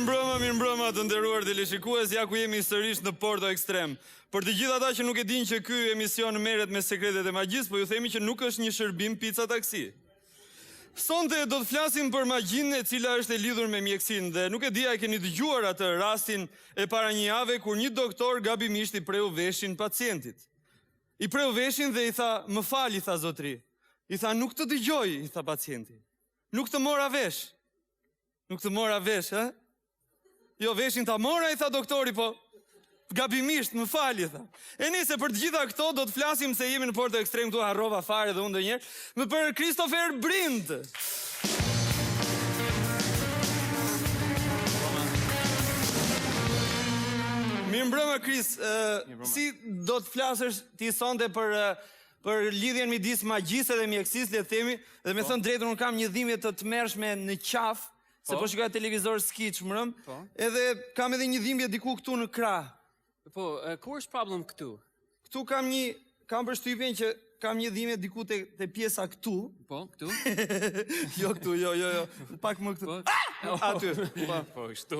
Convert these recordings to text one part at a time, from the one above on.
Mirëmbrëma të nderuar teleshikues, ja ku jemi sërish në Porto Ekstrem. Për të gjithë ata që nuk e dinë që ky emision merret me sekretet e magjisë, po ju themi që nuk është një shërbim pica taksi. Sonte do të flasim për magjinë e cila është e lidhur me mjekësinë dhe nuk e di a e keni dëgjuar atë rastin e para një jave kur një doktor gabimisht i preu veshin pacientit. I preu veshin dhe i tha, "Më fal", i tha zotri. I tha, "Nuk të dëgjoj", i tha pacienti. "Nuk të mora vesh." "Nuk të mora vesh, ha?" "Jo, veshin ta mora", i tha doktori, "po gabimisht, më fal", i tha. E nise, për të gjitha këto do të flasim se jemi në Porto Ekstrem, këtu harrova fare dhe unë ndonjëherë, më për Christopher Brind. Mirëmbrëma Chris, si do të flasësh ti sonte për lidhjen midis magjisë dhe mjekësisë, le të themi, dhe me thënë drejtën unë kam një dhimbje të tmerrshme në qafë, se po shikoj televizor skiç mbrëm, edhe kam edhe një dhimbje diku këtu në krah. Po, ku është problem këtu? Këtu kam përshtypjen që kam një dhimbje diku te pjesa këtu. Po, këtu? Jo këtu, jo, pak më këtu. Aty. Po, kështu.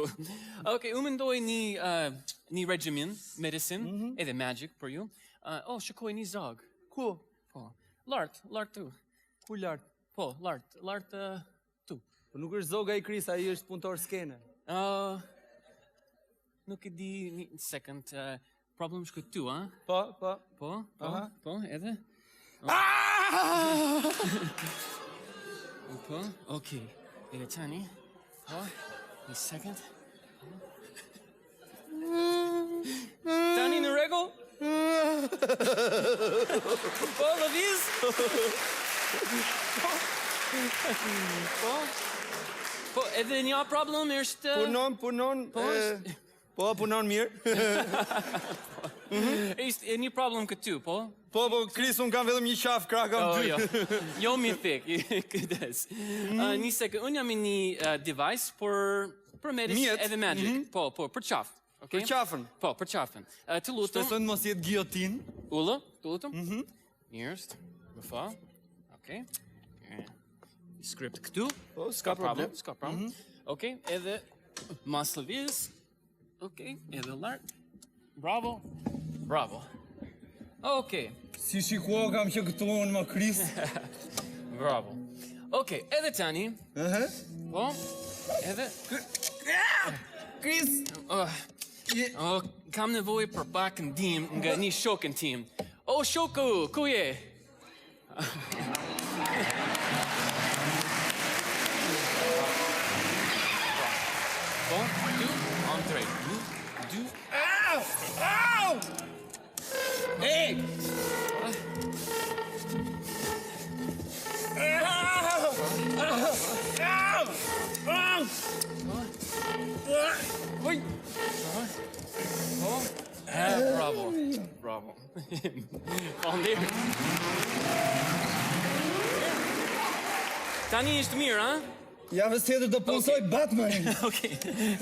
Okej, unë mendoj një regimen, medicine, edhe magic për ju. Shikoj një zog. Ku? Po, lart tu. Ku lart? Po, lart tu. Po nuk është zoga i Chris, ai është punëtor skene. Nuk e di një second. Problem është këtu, ha? Po, edhe? Po, okej. Edhe tani. Po, një second. Tani në rregull? Po, lëviz? Po, edhe një problem është... Punon, po, punon mirë. E një problem këtu, po? Po, Chris, unë kam vetëm një qafë, krah kam dy. Jo mi thik, këdes. Një sekund, unë jam një device për medicine edhe magic. Po, për qafë. Për qafën? Po, për qafën. Të lutëm... Shtë mos jetë giotin. Ullë, të lutëm? Mirëst, më fa. Okej. Script këtu. Po, s'ka problem. Okej, edhe mas lëviz. Okej, edhe lart. Bravo. Okej. Si shikua kam që këtu unë më Chris. Bravo. Okej, edhe tani. Po, edhe... Chris! Kam nevoj për pak ndihmë nga një shokën tim. Shoku, ku je? Po, 2, on 3. 2. Au! Hey! Oj! Bravo. Faleminderit. Tani është mirë, ha? Javës tjetër do punsoj Batman. Okej,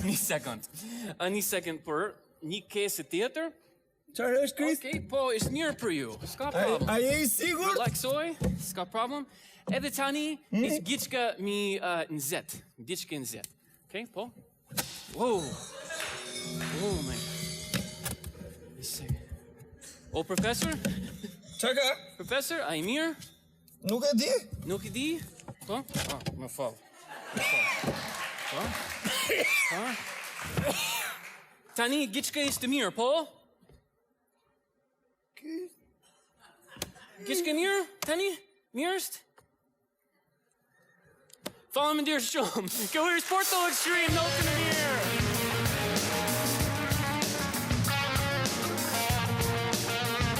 një sekund për një kesë tjetër. Çfarë është, Chris? Okej, po, është mirë për ju. S'ka problem. A je i sigur? Relaxoj, s'ka problem. Edhe tani, është gjithka mi nëzet. Gjithka nëzet. Okej, po. Wow, man. Një sekund. Profesor? Çka? Profesor, a i mirë? Nuk e di. Nuk e di? Po? Më fal. Po? Tani, gjithka ishte mirë, po? Gjithka mirë? Tani? Mirë është? Faleminderit shumë. Kjo është Porto Extreme, në të mirë.